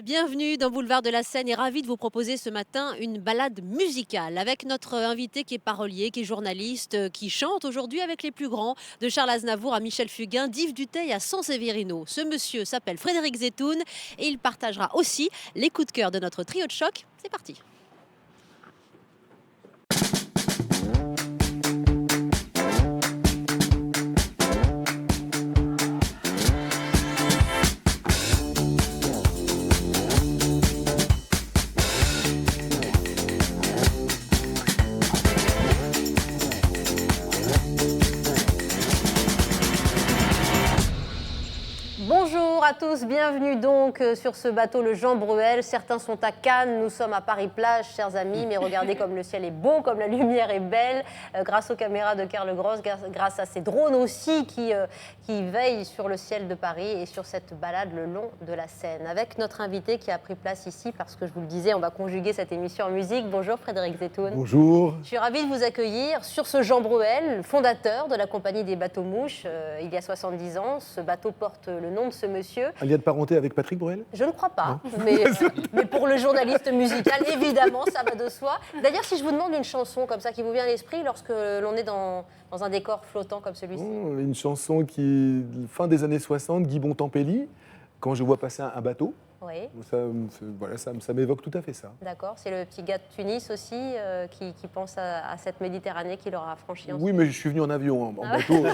Bienvenue dans Boulevard de la Seine et ravi de vous proposer ce matin une balade musicale avec notre invité qui est parolier, qui est journaliste, qui chante aujourd'hui avec les plus grands, de Charles Aznavour à Michel Fugain, d'Yves Duteil à Sanseverino. Ce monsieur s'appelle Frédéric Zetoun et il partagera aussi les coups de cœur de notre trio de choc. C'est parti. Bonjour à tous, bienvenue donc sur ce bateau le Jean Bruel. Certains sont à Cannes, nous sommes à Paris-Plage, chers amis, mais regardez comme le ciel est beau, comme la lumière est belle, grâce aux caméras de Karl Gross, grâce à ces drones aussi qui veillent sur le ciel de Paris et sur cette balade le long de la Seine. Avec notre invité qui a pris place ici, parce que je vous le disais, on va conjuguer cette émission en musique. Bonjour Frédéric Zetoun. Bonjour. Je suis ravie de vous accueillir sur ce Jean Bruel, fondateur de la compagnie des bateaux-mouches, il y a 70 ans. Ce bateau porte le nom de ce monsieur. Un lien de parenté avec Patrick Bruel? Je ne crois pas, mais pour le journaliste musical, évidemment, ça va de soi. D'ailleurs, si je vous demande une chanson comme ça qui vous vient à l'esprit lorsque l'on est dans un décor flottant comme celui-ci. Une chanson qui, fin des années 60, Guy Bontempelli, quand je vois passer un bateau. Oui. Ça m'évoque tout à fait ça. D'accord, c'est le petit gars de Tunis aussi qui pense à cette Méditerranée qu'il aura franchie ensuite. Oui, mais je suis venu en avion, en bateau.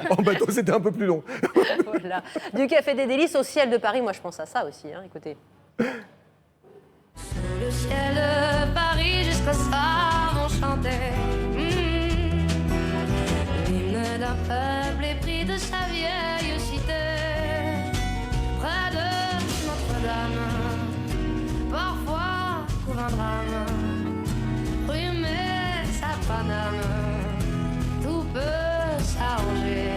En bateau, c'était un peu plus long. Voilà. Du Café des Délices au ciel de Paris, moi je pense à ça aussi, hein, écoutez. Sous le ciel de Paris, jusqu'au soir, on chantait l'hymne d'un peuple épris de sa vieille cité. Près de Notre-Dame, parfois couvre un drame, rhumée sa Paname, tout peut s'arranger.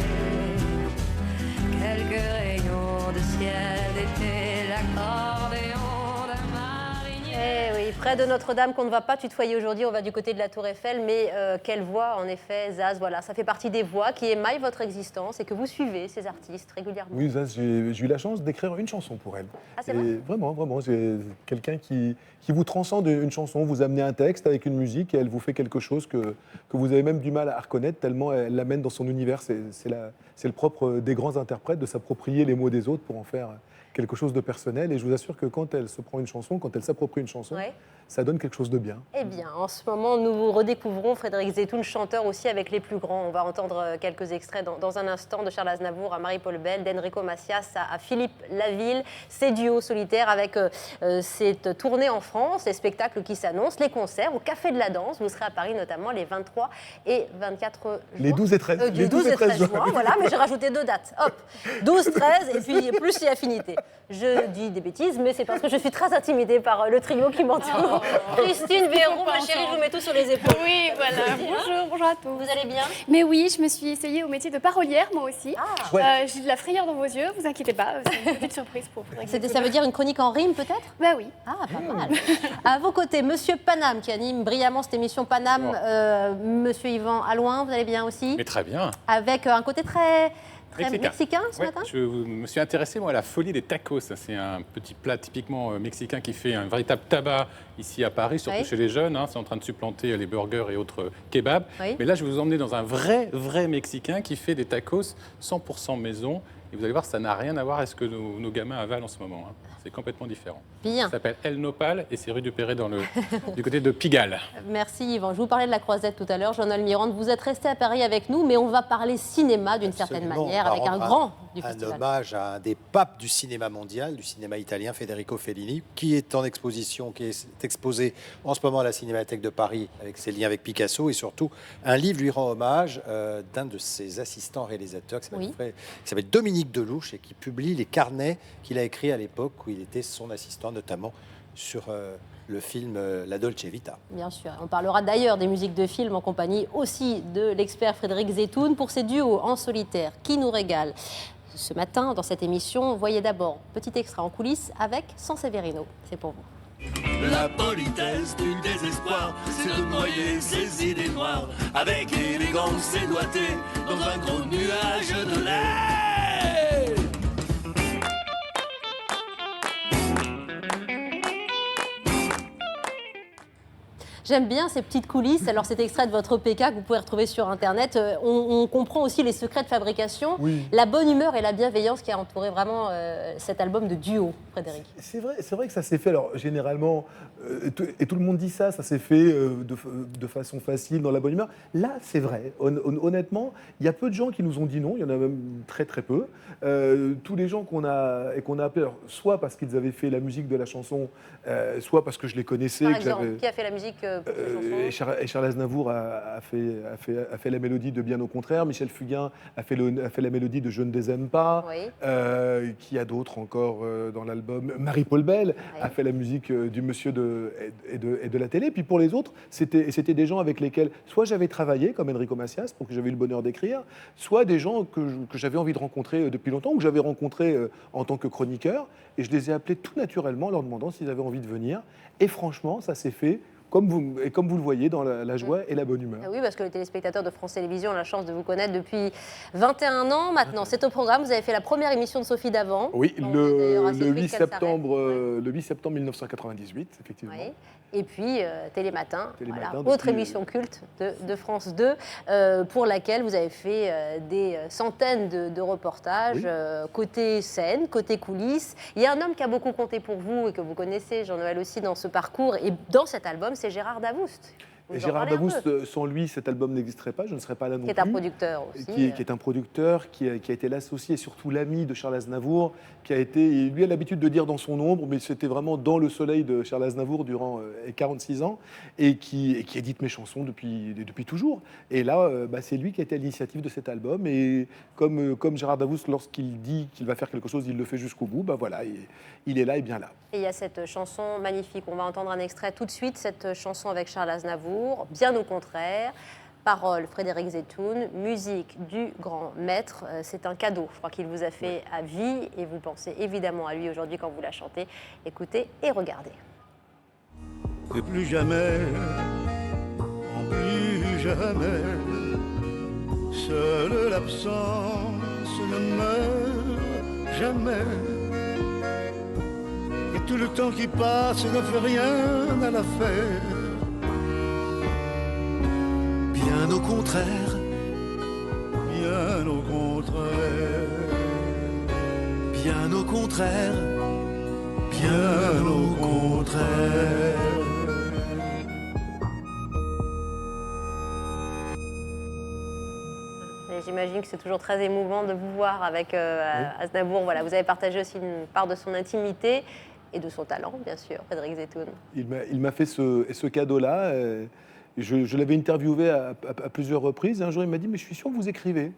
Quelques rayons de ciel d'été, l'accordéon d'un marinier. Eh oui, près de Notre-Dame qu'on ne va pas tutoyer aujourd'hui, on va du côté de la Tour Eiffel, mais quelle voix en effet, Zaz, voilà, ça fait partie des voix qui émaillent votre existence et que vous suivez ces artistes régulièrement. Oui, Zaz, j'ai eu la chance d'écrire une chanson pour elle. Ah, c'est vrai ? Vraiment, c'est quelqu'un qui vous transcende une chanson, vous amenez un texte avec une musique et elle vous fait quelque chose que vous avez même du mal à reconnaître tellement elle l'amène dans son univers. C'est le propre des grands interprètes de s'approprier les mots des autres pour en faire quelque chose de personnel. Et je vous assure que quand elle se prend une chanson, quand elle s'approprie une chanson, Ouais. ça donne quelque chose de bien. Eh bien, en ce moment, nous vous redécouvrons Frédéric Zetoun, chanteur aussi avec les plus grands. On va entendre quelques extraits dans un instant de Charles Aznavour à Marie-Paul Bell, d'Enrico Macias à Philippe Laville. Ces duos solitaires avec cette tournée en France, les spectacles qui s'annoncent, les concerts au Café de la Danse. Vous serez à Paris notamment les 23 et 24 juin. Les 12 et 13. Les 12 et 13 juin, voilà, mais j'ai rajouté 2 dates. Hop, 12, 13 et puis plus les affinités. Je dis des bêtises, mais c'est parce que je suis très intimidée par le trio qui m'entoure. Christine Véraud, ma chérie, je vous mets tout sur les épaules. Oui, voilà. Bonjour à tous. Vous allez bien? Mais oui, je me suis essayée au métier de parolière, moi aussi. Ah, J'ai de la frayeur dans vos yeux, vous inquiétez pas, c'est une petite surprise pour vous. ça veut dire une chronique en rime, peut-être? Bah oui. Ah, pas mal. À vos côtés, Monsieur Paname, qui anime brillamment cette émission Paname. Monsieur Yvan Allouin, vous allez bien aussi? Mais très bien. Avec un côté très mexicain ce Ouais, matin? je me suis intéressé moi, à la folie des tacos. Ça, c'est un petit plat typiquement mexicain qui fait un véritable tabac ici à Paris, surtout Oui. chez les jeunes. C'est en train de supplanter les burgers et autres kebabs. Oui. Mais là, je vais vous emmener dans un vrai mexicain qui fait des tacos 100% maison. Et vous allez voir, ça n'a rien à voir avec ce que nos gamins avalent en ce moment. C'est complètement différent. Bien. Ça s'appelle El Nopal et c'est rue du Perret du côté de Pigalle. Merci Yvan. Je vous parlais de la croisette tout à l'heure. Jean-Noël Mirande, vous êtes resté à Paris avec nous, mais on va parler cinéma d'une certaine Absolument. manière, On va avec un rendre grand du un festival. hommage à un des papes du cinéma mondial, du cinéma italien, Federico Fellini, qui est en exposition, qui est exposé en ce moment à la Cinémathèque de Paris avec ses liens avec Picasso, et surtout un livre lui rend hommage d'un de ses assistants réalisateurs qui s'appelle Dominique Delouche et qui publie les carnets qu'il a écrits à l'époque où il était son assistant, notamment sur le film La Dolce Vita. Bien sûr. On parlera d'ailleurs des musiques de films en compagnie aussi de l'expert Frédéric Zetoun pour ses duos en solitaire qui nous régalent. Ce matin, dans cette émission, voyez d'abord petit extrait en coulisses avec Sanseverino. C'est pour vous. La politesse du désespoir, c'est de noyer ses idées noires avec élégance et doigté dans un gros nuage de lait. J'aime bien ces petites coulisses. Alors, c'est extrait de votre PK que vous pouvez retrouver sur Internet. On comprend aussi les secrets de fabrication, Oui. la bonne humeur et la bienveillance qui a entouré vraiment cet album de duo, Frédéric. C'est vrai que ça s'est fait, alors généralement, et tout le monde dit ça s'est fait de façon facile, dans la bonne humeur. Là, c'est vrai. Honnêtement, il y a peu de gens qui nous ont dit non, il y en a même très très peu. Tous les gens qu'on a appelés, alors, soit parce qu'ils avaient fait la musique de la chanson, soit parce que je les connaissais. Par que exemple, j'avais- qui a fait la musique pour cette chanson? Et Charles Aznavour a fait la mélodie de Bien au contraire. Michel Fugain a fait la mélodie de Je ne les aime pas. Oui. Qui y a d'autres encore dans l'album? Marie-Paul Bell Oui. a fait la musique du Monsieur et de la télé. Puis pour les autres, c'était des gens avec lesquels soit j'avais travaillé, comme Enrico Macias, pour que j'avais eu le bonheur d'écrire, soit des gens que j'avais envie de rencontrer depuis longtemps, ou que j'avais rencontrés en tant que chroniqueur. Et je les ai appelés tout naturellement en leur demandant s'ils avaient envie de venir. Et franchement, ça s'est fait comme vous le voyez, dans la joie et la bonne humeur. Ah oui, parce que les téléspectateurs de France Télévisions ont la chance de vous connaître depuis 21 ans maintenant. C'est au programme, vous avez fait la première émission de Sophie Davant. Oui, dont vous êtes d'ailleurs assez le 8 triste qu'elle septembre, s'arrête. le 8 septembre 1998, effectivement. Oui. Et puis Télématin, Télématin, voilà, depuis, autre émission culte de France 2, pour laquelle vous avez fait des centaines de reportages, Oui. côté scène, côté coulisses. Il y a un homme qui a beaucoup compté pour vous et que vous connaissez, Jean-Noël aussi, dans ce parcours et dans cet album, c'est Gérard Davoust. Vous Et en Gérard parlez un peu. Davoust, sans lui, cet album n'existerait pas, je ne serais pas là non Qui est plus. un producteur aussi. Qui est un producteur, qui a été l'associé et surtout l'ami de Charles Aznavour, qui a été, et lui a l'habitude de dire dans son ombre, mais c'était vraiment dans le soleil de Charles Aznavour durant 46 ans, et qui édite mes chansons depuis toujours. Et là, c'est lui qui a été à l'initiative de cet album, et comme Gérard Davoust, lorsqu'il dit qu'il va faire quelque chose, il le fait jusqu'au bout, voilà, il est là et bien là. Et il y a cette chanson magnifique, on va entendre un extrait tout de suite, cette chanson avec Charles Aznavour, bien au contraire. Paroles Frédéric Zetoun, musique du grand maître. C'est un cadeau, je crois qu'il vous a fait à vie et vous pensez évidemment à lui aujourd'hui quand vous la chantez. Écoutez et regardez. Et plus jamais, plus jamais, seule l'absence ne meurt jamais. Et tout le temps qui passe ne fait rien à l'affaire. Bien au contraire, bien au contraire, bien au contraire, bien au contraire. Et j'imagine que c'est toujours très émouvant de vous voir avec Aznavour. Voilà, vous avez partagé aussi une part de son intimité et de son talent, bien sûr, Frédéric Zetoun. Il m'a fait ce cadeau-là. Je l'avais interviewé à plusieurs reprises. Et un jour, il m'a dit « Mais je suis sûr que vous écrivez ».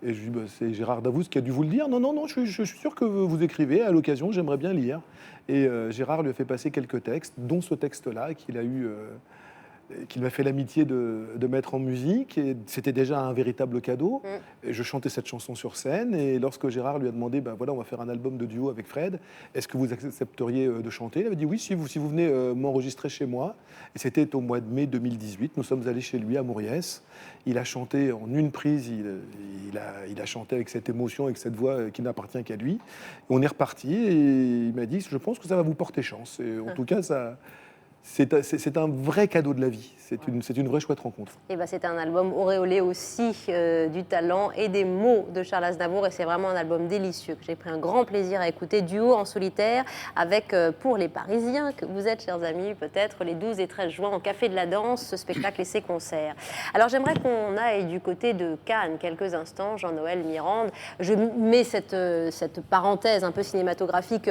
Et je lui ai dit c'est Gérard Davoust qui a dû vous le dire. Non, je suis sûr que vous écrivez. À l'occasion, j'aimerais bien lire. Et Gérard lui a fait passer quelques textes, dont ce texte-là qu'il m'a fait l'amitié de mettre en musique. Et c'était déjà un véritable cadeau. Et je chantais cette chanson sur scène. Et lorsque Gérard lui a demandé, voilà, on va faire un album de duo avec Fred, est-ce que vous accepteriez de chanter? Il avait dit oui, si vous venez m'enregistrer chez moi. Et c'était au mois de mai 2018. Nous sommes allés chez lui à Mauriès. Il a chanté en une prise. Il a chanté avec cette émotion, avec cette voix qui n'appartient qu'à lui. Et on est reparti. Et il m'a dit, je pense que ça va vous porter chance. Et en tout cas, ça... C'est un vrai cadeau de la vie, c'est une vraie chouette rencontre. Et c'est un album auréolé aussi du talent et des mots de Charles Aznavour et c'est vraiment un album délicieux que j'ai pris un grand plaisir à écouter, duo en solitaire avec, pour les Parisiens que vous êtes, chers amis, peut-être les 12 et 13 juin au Café de la Danse, ce spectacle et ses concerts. Alors j'aimerais qu'on aille du côté de Cannes quelques instants, Jean-Noël Mirande. Je mets cette parenthèse un peu cinématographique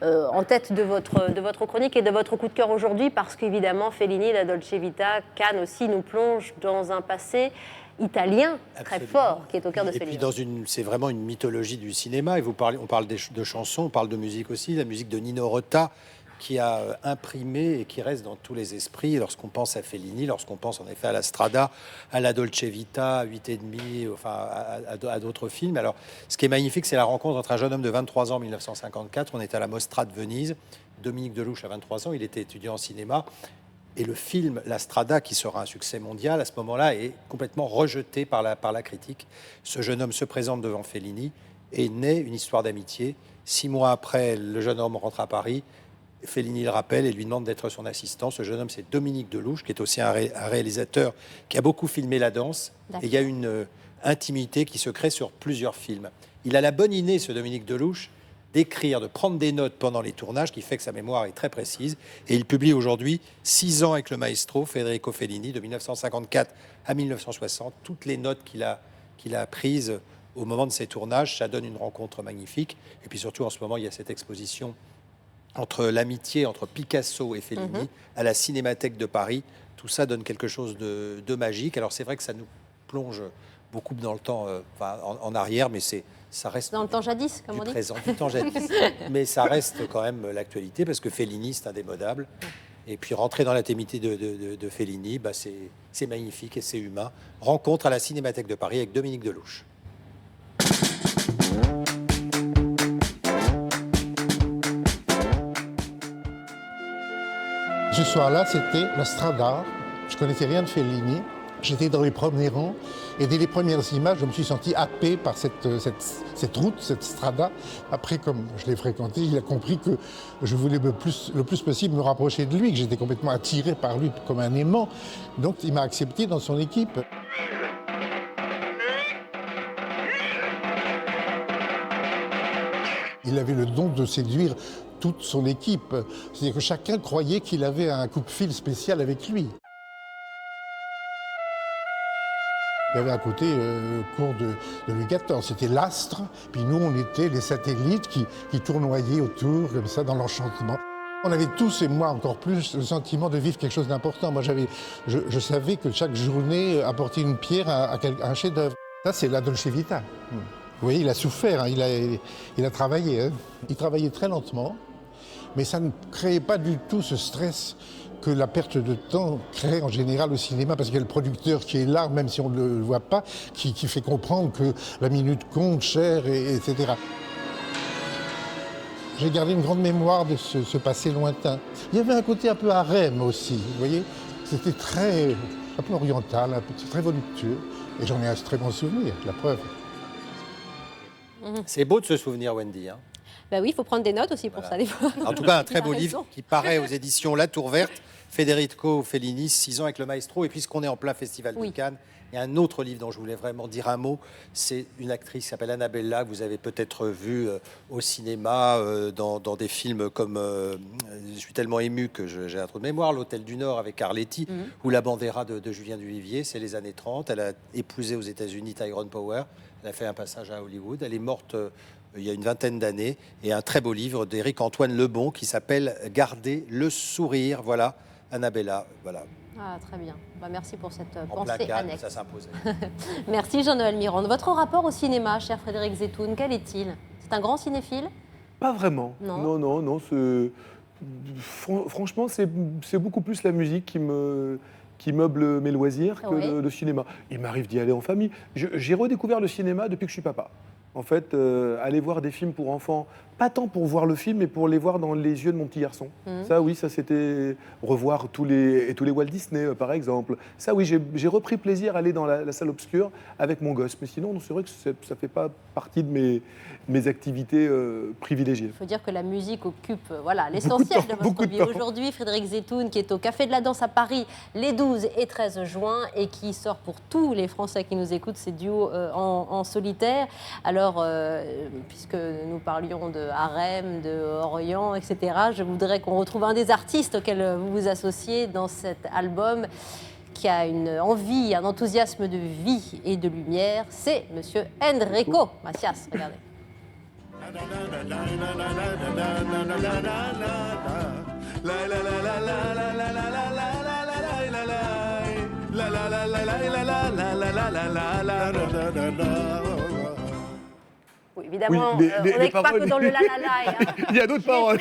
en tête de votre chronique et de votre coup de cœur aujourd'hui parce qu'évidemment Fellini, la Dolce Vita, Cannes aussi nous plonge dans un passé italien très Absolument. fort qui est au cœur de ce Et puis livre. c'est vraiment une mythologie du cinéma. Et on parle de chansons, on parle de musique aussi, la musique de Nino Rota qui a imprimé et qui reste dans tous les esprits lorsqu'on pense à Fellini, lorsqu'on pense en effet à la Strada, à la Dolce Vita, à 8 et demi, enfin à d'autres films. Alors, ce qui est magnifique, c'est la rencontre entre un jeune homme de 23 ans en 1954. On était à la Mostra de Venise. Dominique Delouche a 23 ans, il était étudiant en cinéma. Et le film La Strada, qui sera un succès mondial, à ce moment-là, est complètement rejeté par la critique. Ce jeune homme se présente devant Fellini et naît une histoire d'amitié. 6 mois après, le jeune homme rentre à Paris Fellini le rappelle et lui demande d'être son assistant. Ce jeune homme, c'est Dominique Delouche, qui est aussi un réalisateur qui a beaucoup filmé la danse. Et il y a une intimité qui se crée sur plusieurs films. Il a la bonne idée, ce Dominique Delouche, d'écrire, de prendre des notes pendant les tournages, qui fait que sa mémoire est très précise. Et il publie aujourd'hui 6 ans avec le maestro Federico Fellini, de 1954 à 1960, toutes les notes qu'il a prises au moment de ces tournages. Ça donne une rencontre magnifique. Et puis surtout, en ce moment, il y a cette exposition entre l'amitié entre Picasso et Fellini à la Cinémathèque de Paris. Tout ça donne quelque chose de magique. Alors c'est vrai que ça nous plonge beaucoup dans le temps, en arrière, mais ça reste Dans le temps jadis, comme on dit. présent, du temps jadis. Mais ça reste quand même l'actualité, parce que Fellini, c'est indémodable. Et puis rentrer dans l'intimité de Fellini, c'est magnifique et c'est humain. Rencontre à la Cinémathèque de Paris avec Dominique Delouche. Ce soir-là, c'était la Strada. Je connaissais rien de Fellini. J'étais dans les premiers rangs et dès les premières images, je me suis senti happé par cette route, cette Strada. Après, comme je l'ai fréquenté, il a compris que je voulais le plus possible me rapprocher de lui, que j'étais complètement attiré par lui comme un aimant. Donc il m'a accepté dans son équipe. Il avait le don de séduire toute son équipe. C'est-à-dire que chacun croyait qu'il avait un coupe-fil spécial avec lui. Il y avait à côté cour de Louis XIV, c'était l'astre, puis nous on était les satellites qui tournoyaient autour, comme ça, dans l'enchantement. On avait tous, et moi encore plus, le sentiment de vivre quelque chose d'important. Moi je savais que chaque journée apportait une pierre à un chef-d'œuvre. Ça c'est la Dolce Vita. Vous voyez, il a souffert, hein, il a travaillé. Hein. Il travaillait très lentement, mais ça ne créait pas du tout ce stress que la perte de temps crée en général au cinéma, parce qu'il y a le producteur qui est là, même si on ne le voit pas, qui fait comprendre que la minute compte cher, etc. J'ai gardé une grande mémoire de ce passé lointain. Il y avait un côté un peu harem aussi, vous voyez. C'était un peu oriental, très voluptueux. Et j'en ai un très bon souvenir, la preuve. C'est beau de se souvenir, Wendy. Hein. Ben oui, il faut prendre des notes aussi pour ça, des fois. En tout cas, un très Il a beau raison. livre qui paraît aux éditions La Tour Verte. Federico Fellini, 6 ans avec le maestro. Et puisqu'on est en plein festival de Cannes, il y a un autre livre dont je voulais vraiment dire un mot. C'est une actrice qui s'appelle Annabella, que vous avez peut-être vue au cinéma, dans des films comme je suis tellement ému que j'ai un trou de mémoire, L'Hôtel du Nord avec Arletty, ou La Bandera de Julien Duvivier. C'est les années 30. Elle a épousé aux États-Unis Tyrone Power. Elle a fait un passage à Hollywood. Elle est morte il y a une vingtaine d'années. Et un très beau livre d'Éric-Antoine Lebon qui s'appelle Garder le sourire. Voilà, Annabella. Voilà. Ah, très bien. Bah, merci pour cette En pensée plein Cannes, annexe. ça s'imposait. Merci Jean-Noël Mirande. Votre rapport au cinéma, cher Frédéric Zetoun, quel est-il? C'est un grand cinéphile? Pas vraiment. Non. Non. Franchement, c'est beaucoup plus la musique qui meuble mes loisirs que le cinéma. Il m'arrive d'y aller en famille. J'ai redécouvert le cinéma depuis que je suis papa. En fait, aller voir des films pour enfants, pas tant pour voir le film, mais pour les voir dans les yeux de mon petit garçon. Ça, oui, ça c'était revoir tous les Walt Disney, par exemple. Ça, oui, j'ai repris plaisir à aller dans la salle obscure avec mon gosse. Mais sinon, c'est vrai que ça ne fait pas partie de mes activités privilégiées. Il faut dire que la musique occupe l'essentiel de votre vie. Aujourd'hui, Frédéric Zetoun, qui est au Café de la Danse à Paris les 12 et 13 juin et qui sort pour tous les Français qui nous écoutent ses duos en solitaire. Alors, puisque nous parlions de harem, de Orient, etc., je voudrais qu'on retrouve un des artistes auxquels vous vous associez dans cet album qui a une envie, un enthousiasme de vie et de lumière. C'est Monsieur Enrico Macias. Regardez. Oui, évidemment, Oui, on n'est pas paroles. que dans le la-la-la. Hein. Il y a d'autres paroles.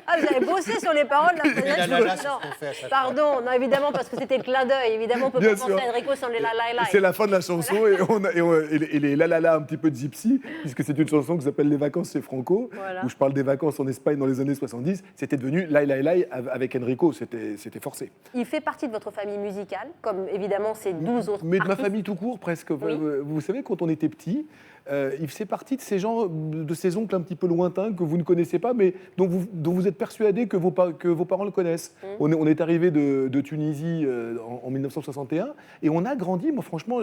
Ah, vous avez bossé sur les paroles là, la-la-la, peut-être. c'est ce qu'on fait à chaque Pardon, non, évidemment, parce que c'était le clin d'œil. Évidemment, on peut Bien pas penser sûr. à Enrico sans les la-la-la. C'est la fin de la chanson et les la-la-la un petit peu de gypsy, puisque c'est une chanson qui s'appelle Les vacances chez Franco, Voilà. où je parle des vacances en Espagne dans les années 70. C'était devenu Lai Lai Lai avec Enrico, c'était forcé. Il fait partie de votre famille musicale, comme évidemment ces 12 autres Mais de ma artistes. famille tout court, presque. Oui. Vous savez, quand on était petit, il fait partie de ces gens, de ces oncles un petit peu lointains que vous ne connaissez pas, mais dont vous êtes persuadé que vos parents le connaissent. On est arrivé de Tunisie en 1961 et on a grandi. Moi, franchement,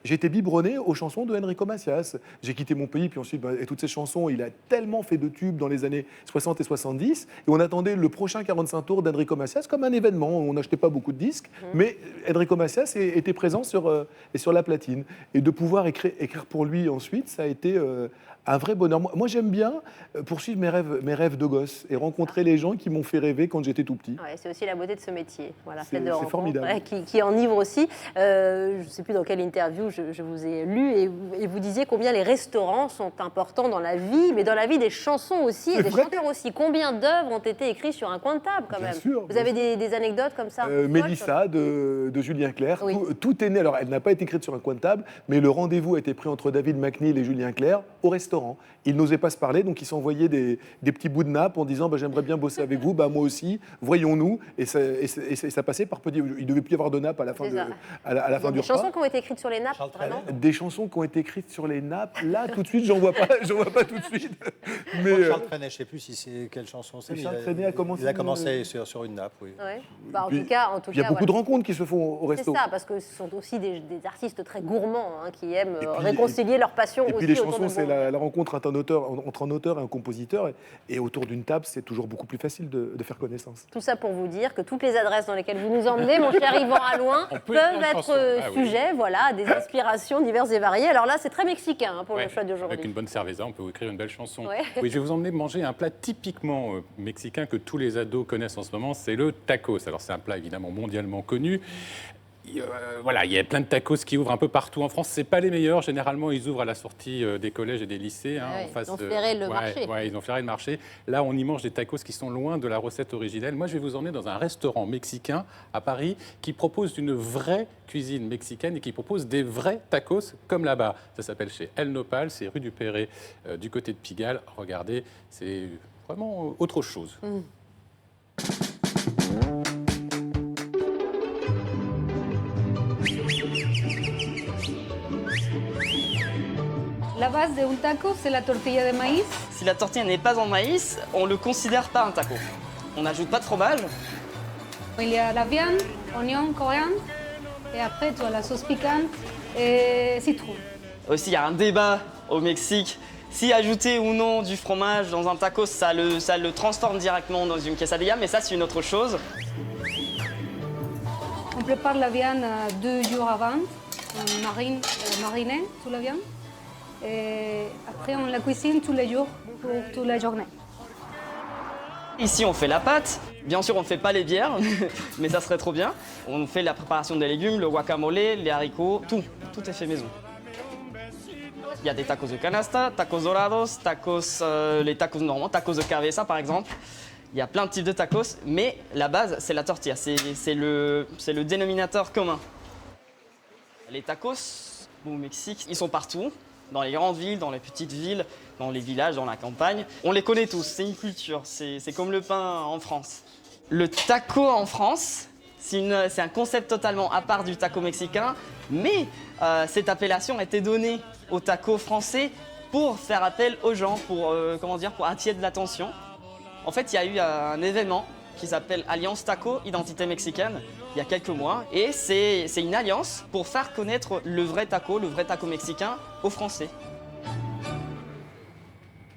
j'ai été biberonné aux chansons de Enrico Macias. J'ai quitté mon pays, puis ensuite, et toutes ces chansons, il a tellement fait de tubes dans les années 60 et 70. Et on attendait le prochain 45 tours d'Enrico Macias comme un événement. On n'achetait pas beaucoup de disques, mais Enrico Macias était présent sur la platine. Et de pouvoir écrire pour lui ensuite, ça a été un vrai bonheur. Moi, j'aime bien poursuivre mes rêves de gosse et rencontrer les gens qui m'ont fait rêver quand j'étais tout petit. Ouais, c'est aussi la beauté de ce métier. Voilà, C'est de rencontre, formidable. ouais, qui enivre aussi. Je ne sais plus dans quelle interview je vous ai lu et vous disiez combien les restaurants sont importants dans la vie, mais dans la vie des chansons aussi et des chanteurs aussi. Combien d'œuvres ont été écrites sur un coin de table quand Bien même. sûr, Vous avez des anecdotes comme ça? Mélissa de Julien Clerc. Oui. Tout est né. Alors, elle n'a pas été écrite sur un coin de table, mais le rendez-vous a été pris entre David McNeil et Julien Clerc au restaurant. Ils n'osaient pas se parler, donc ils s'envoyaient des petits bouts de nappe en disant j'aimerais bien bosser avec vous, moi aussi, voyons-nous. Et ça passait par petits. Il ne devait plus y avoir de nappe à la fin, C'est ça. à la fin du Des repas. chansons qui ont été écrites sur les nappes, Charles vraiment? Des chansons qui ont été écrites sur les nappes, là, tout de suite, j'en vois pas tout de suite. Mais Charles Trenet, je ne sais plus si c'est quelle chanson c'est. mais Charles Trenet a commencé Il a commencé sur une nappe, oui. Ouais. Bah, en puis, tout cas, il y a beaucoup voilà. de rencontres qui se font au C'est resto. ça, parce que ce sont aussi des artistes très gourmands hein, qui aiment Et puis- réconcilier leur passion Et aussi puis les autour chansons, de c'est bons- la rencontre entre un auteur et un compositeur. Et autour d'une table, c'est toujours beaucoup plus facile de faire connaissance. Tout ça pour vous dire que toutes les adresses dans lesquelles vous nous emmenez, mon cher Yvan Alouin, On peut peuvent écrire une être chanson. Ah oui. sujets voilà, à des inspirations diverses et variées. Alors là, c'est très mexicain hein, pour Ouais, le choix avec d'aujourd'hui. une bonne cerveza, on peut vous écrire une belle chanson. Ouais. Oui, je vais vous emmener manger un plat typiquement mexicain que tous les ados connaissent en ce moment, c'est le tacos. Alors c'est un plat évidemment mondialement connu. Voilà, il y a plein de tacos qui ouvrent un peu partout en France. C'est pas les meilleurs. Généralement, ils ouvrent à la sortie des collèges et des lycées. Hein, Ouais, en face ils ont de... flairé le marché. Ouais, ils ont flairé le marché. Là, on y mange des tacos qui sont loin de la recette originelle. Moi, je vais vous emmener dans un restaurant mexicain à Paris qui propose une vraie cuisine mexicaine et qui propose des vrais tacos comme là-bas. Ça s'appelle chez El Nopal, c'est rue du Perret, du côté de Pigalle. Regardez, c'est vraiment autre chose. La base d'un taco, c'est la tortilla de maïs. Si la tortilla n'est pas en maïs, on ne le considère pas un taco. On n'ajoute pas de fromage. Il y a la viande, oignon, coriandre. Et après, tu as la sauce piquante et citron. Aussi, il y a un débat au Mexique. Si ajouter ou non du fromage dans un taco, ça le transforme directement dans une quesadilla, mais ça, c'est une autre chose. On prépare la viande 2 jours avant. On marine toute la viande. Et après, on la cuisine tous les jours pour toute la journée. Ici, on fait la pâte. Bien sûr, on ne fait pas les bières, mais ça serait trop bien. On fait la préparation des légumes, le guacamole, les haricots, tout est fait maison. Il y a des tacos de canasta, tacos dorados, les tacos normands, tacos de cabeza par exemple. Il y a plein de types de tacos, mais la base, c'est la tortilla, c'est le dénominateur commun. Les tacos au Mexique, ils sont partout, dans les grandes villes, dans les petites villes, dans les villages, dans la campagne. On les connaît tous, c'est une culture, c'est comme le pain en France. Le taco en France, c'est un concept totalement à part du taco mexicain, mais cette appellation a été donnée au taco français pour faire appel aux gens, pour attirer de l'attention. En fait, il y a eu un événement qui s'appelle Alliance Taco, Identité Mexicaine, il y a quelques mois. Et c'est une alliance pour faire connaître le vrai taco mexicain aux Français.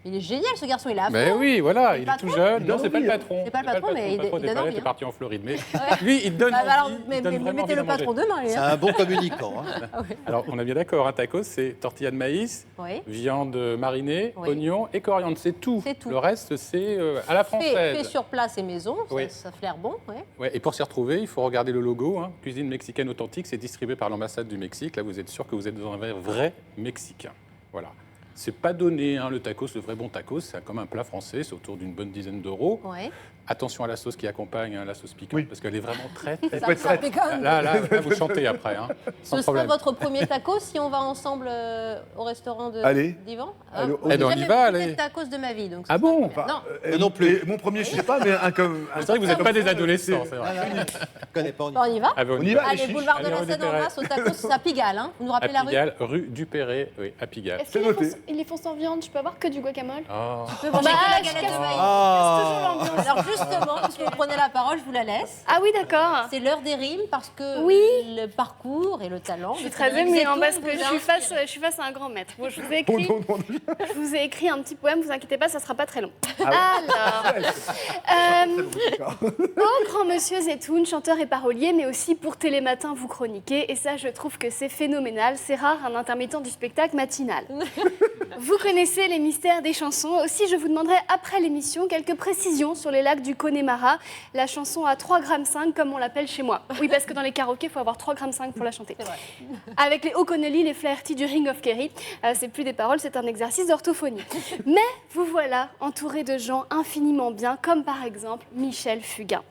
Il est génial ce garçon, il a Mais oui, voilà, Le il est patron. tout jeune. Il Non, donne c'est pas le envie, patron. C'est pas le patron, mais il Le patron donne des palettes envie, est hein. parti en Floride. Mais lui, il donne alors, envie. mais il donne vraiment mettez envie le d'en manger. patron demain, lui. C'est hein. un bon communicant. Hein. Alors, on est bien d'accord, un tacos, c'est tortilla de maïs, Oui. viande marinée, Oui. oignon et coriandre. C'est tout. C'est tout. Le reste, c'est à la Fait française. sur place et maison, Oui. ça flaire bon. Ouais. Ouais, et pour s'y retrouver, il faut regarder le logo. Hein. Cuisine mexicaine authentique, c'est distribué par l'ambassade du Mexique. Là, vous êtes sûr que vous êtes dans un vrai mexicain. Voilà. C'est pas donné, hein, le tacos, le vrai bon tacos, c'est comme un plat français, c'est autour d'une bonne dizaine d'euros. Ouais. Attention à la sauce qui accompagne la sauce piquante, Oui. parce qu'elle est vraiment très, Il faut être prêt. Là, vous chantez après, hein, sans Ce sera problème. votre premier taco si on va ensemble au restaurant Allez. d'Yvan. Allez, Eh ben, on y va, allez. C'est le tacos de ma vie. Donc Ah c'est bon? super. Non. Non plus. Mon premier, je sais pas, mais un comme. C'est vrai que vous n'êtes pas des adolescents, c'est vrai. Je connais pas. Bon, on y va. Ah, ben, On y va, Allez, les chiches. boulevard de Allez, la rue du Seine en Perret. face, au tacos à Pigalle. Hein. Vous nous À rappelez la rue? Pigalle, rue du Perret, oui, à Pigalle. Est-ce qu'ils C'est les font, noté. ils les font sans viande? Je peux avoir que du guacamole? Oh. Vous pouvez manger que la galette de maïs. Ah. Alors justement, puisque vous prenez la parole, je vous la laisse. Ah oui, d'accord. C'est l'heure des rimes parce que Oui. le parcours et le talent. Je suis de très Frédéric émue hein, Zetoun parce que vous je a suis, inspiré. je suis face à un grand maître. Bon, je vous ai Oh, écrit, non, non. je vous ai écrit un petit poème, vous inquiétez pas, ça sera pas très long. Ah Alors, oh grand monsieur Zetoun, chanteur et parolier, mais aussi pour Télématin vous chroniquez, et ça je trouve que c'est phénoménal, c'est rare un intermittent du spectacle matinal. Vous connaissez les mystères des chansons, aussi je vous demanderai après l'émission quelques précisions sur les lacs du Connemara, la chanson à 3,5 g comme on l'appelle chez moi. Oui, parce que dans les karaokés, il faut avoir 3,5 g pour la chanter. C'est vrai. Avec les O'Connelly, les Flaherty du Ring of Kerry, c'est plus des paroles, c'est un exercice d'orthophonie. Mais vous voilà entouré de gens infiniment bien, comme par exemple Michel Fugain.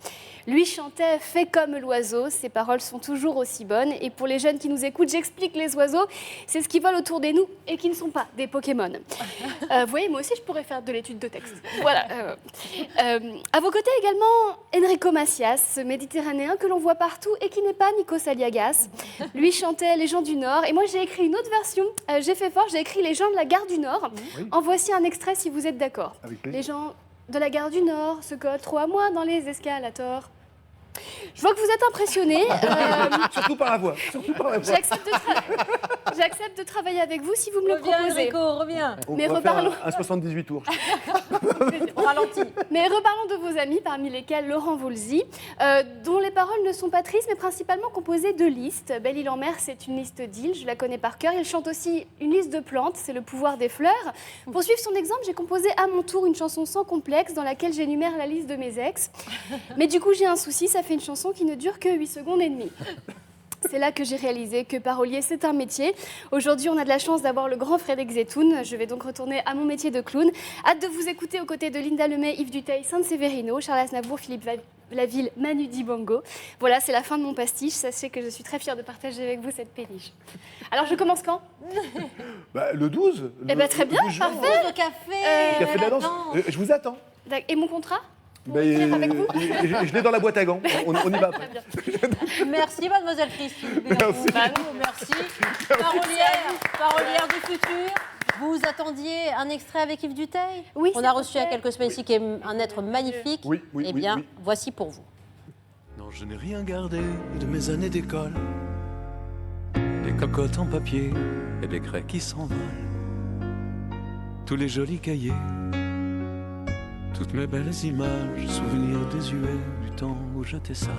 Lui chantait « Fais comme l'oiseau », ses paroles sont toujours aussi bonnes. Et pour les jeunes qui nous écoutent, j'explique les oiseaux, c'est ce qui vole autour des nous et qui ne sont pas des Pokémon. Vous voyez, moi aussi, je pourrais faire de l'étude de texte. Voilà. À vos côtés également, Enrico Macias, ce méditerranéen que l'on voit partout et qui n'est pas Nikos Aliagas. Lui chantait « Les gens du Nord » et moi, j'ai écrit une autre version. J'ai fait fort, j'ai écrit « Les gens de la gare du Nord ». Oui. En voici un extrait si vous êtes d'accord. Avec plaisir. Les gens de la gare du Nord se collent trop à moi dans les escalators. Je vois que vous êtes impressionnés. Surtout par la voix. Surtout par la voix. J'accepte de travailler avec vous si vous me le Reviens, proposez. Enrico, reviens. On Mais va faire reparlons. un 78 tours. On ralentit. Mais reparlons de vos amis, parmi lesquels Laurent Voulzy, dont les paroles ne sont pas tristes, mais principalement composées de listes. Belle-Île-en-Mer, c'est une liste d'îles, je la connais par cœur. Il chante aussi une liste de plantes, c'est le pouvoir des fleurs. Pour suivre son exemple, j'ai composé à mon tour une chanson sans complexe dans laquelle j'énumère la liste de mes ex. Mais du coup, j'ai un souci, ça fait une chanson qui ne dure que 8 secondes et demie. C'est là que j'ai réalisé que parolier, c'est un métier. Aujourd'hui, on a de la chance d'avoir le grand Frédéric Zetoun. Je vais donc retourner à mon métier de clown. Hâte de vous écouter aux côtés de Linda Lemay, Yves Duteil, Sainte-Sévérino, Charles Aznavour, Philippe Laville, Manu Dibango. Voilà, c'est la fin de mon pastiche. Sachez que je suis très fière de partager avec vous cette péniche. Alors, je commence quand? Bah, le 12. Eh ben, très bien, parfait. Au café. Café de la danse. Attends. Je vous attends. Et mon contrat? Bah, écrire avec vous je l'ai dans la boîte à gants. On y va après. Merci, mademoiselle Christine. Merci. Merci. Parolière du futur. Vous attendiez un extrait avec Yves Duteil? Oui, On s'il a vous reçu il y a plaît. quelques semaines ici qui est un être magnifique. Oui, oui, Eh oui, bien, oui. voici pour vous. Non, je n'ai rien gardé de mes années d'école. Des cocottes en papier et des craies qui s'envolent. Tous les jolis cahiers, toutes mes belles images, souvenirs désuets du temps où j'étais sage.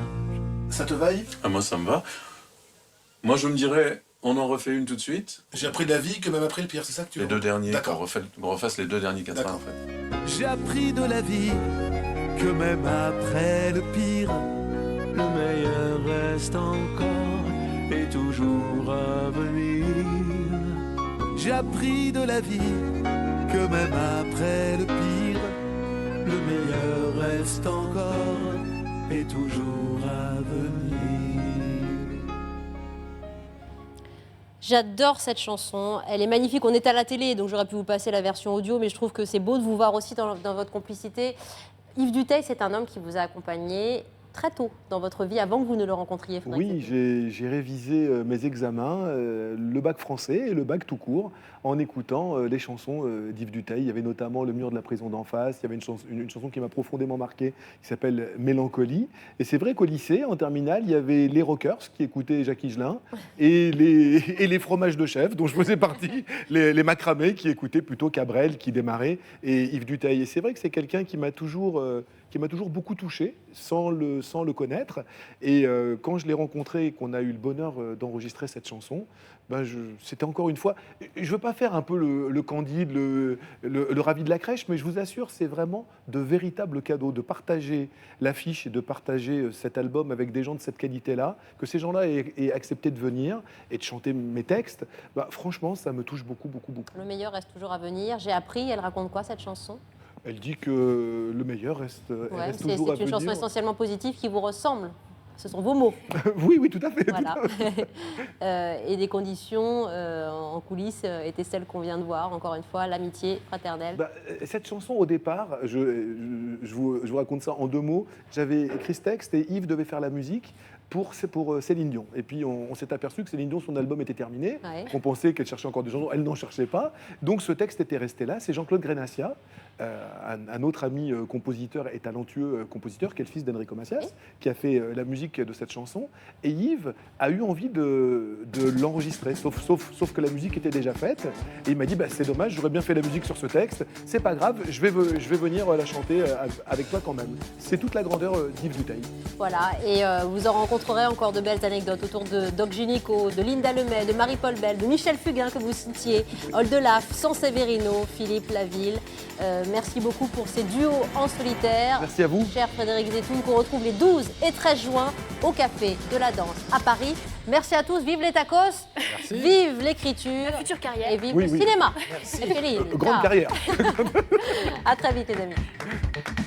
Ça te va, Yves? Ah, moi, ça me va. Moi, je me dirais, on en refait une tout de suite. J'ai appris de la vie que même après le pire, c'est ça que tu Les veux? deux derniers, D'accord. qu'on refasse les deux derniers 4 D'accord. en fait. J'ai appris de la vie que même après le pire, le meilleur reste encore et toujours à venir. J'ai appris de la vie que même après le pire, le meilleur reste encore et toujours à venir. J'adore cette chanson, elle est magnifique. On est à la télé, donc j'aurais pu vous passer la version audio, mais je trouve que c'est beau de vous voir aussi dans votre complicité. Yves Duteil, c'est un homme qui vous a accompagné très tôt dans votre vie, avant que vous ne le rencontriez. Oui, j'ai révisé mes examens, le bac français et le bac tout court, en écoutant les chansons d'Yves Duteil. Il y avait notamment Le mur de la prison d'en face, il y avait une chanson qui m'a profondément marqué, qui s'appelle Mélancolie. Et c'est vrai qu'au lycée, en terminale, il y avait les rockers qui écoutaient Jacques Higelin et les fromages de chef, dont je faisais partie, les macramés qui écoutaient plutôt Cabrel, qui démarrait, et Yves Duteil. Et c'est vrai que c'est quelqu'un qui m'a toujours beaucoup touché, sans le connaître. Et quand je l'ai rencontré et qu'on a eu le bonheur d'enregistrer cette chanson, ben c'était encore une fois... Je ne veux pas faire un peu le Candide, le ravi de la crèche, mais je vous assure, c'est vraiment de véritables cadeaux, de partager l'affiche et de partager cet album avec des gens de cette qualité-là, que ces gens-là aient accepté de venir et de chanter mes textes. Ben, franchement, ça me touche beaucoup, beaucoup, beaucoup. Le meilleur reste toujours à venir. J'ai appris, elle raconte quoi cette chanson? Elle dit que le meilleur reste, Ouais, reste c'est toujours à une chanson venir. essentiellement positive qui vous ressemble. Ce sont vos mots. Oui, oui, tout à fait. Voilà. Et des conditions en coulisses étaient celles qu'on vient de voir, encore une fois, l'amitié fraternelle. Bah, cette chanson, au départ, je vous raconte ça en 2 mots. J'avais écrit ce texte et Yves devait faire la musique pour Céline Dion. Et puis on s'est aperçu que Céline Dion, son album était terminé. Ouais. On pensait qu'elle cherchait encore des chansons, elle n'en cherchait pas. Donc ce texte était resté là. C'est Jean-Claude Grenassia, un autre ami compositeur et talentueux compositeur, qui est le fils d'Enrico Macias, qui a fait la musique de cette chanson. Et Yves a eu envie de l'enregistrer, sauf que la musique était déjà faite. Et il m'a dit, bah, c'est dommage, j'aurais bien fait la musique sur ce texte. C'est pas grave, je vais venir la chanter avec toi quand même. C'est toute la grandeur d'Yves Duteil. Voilà, et vous en rencontrerez encore de belles anecdotes autour de Doc Gynéco, de Linda Lemay, de Marie-Paul Bell, de Michel Fugain que vous citiez, Oldelaf, Sanseverino, Philippe Laville. Merci beaucoup pour ces duos en solitaire. Merci à vous. Cher Frédéric Zetoun, qu'on retrouve les 12 et 13 juin au Café de la Danse à Paris. Merci à tous, vive les tacos, vive l'écriture, La future carrière. et vive Oui, le oui. cinéma. Merci. Et Félix, Grande ciao. carrière. À très vite les amis.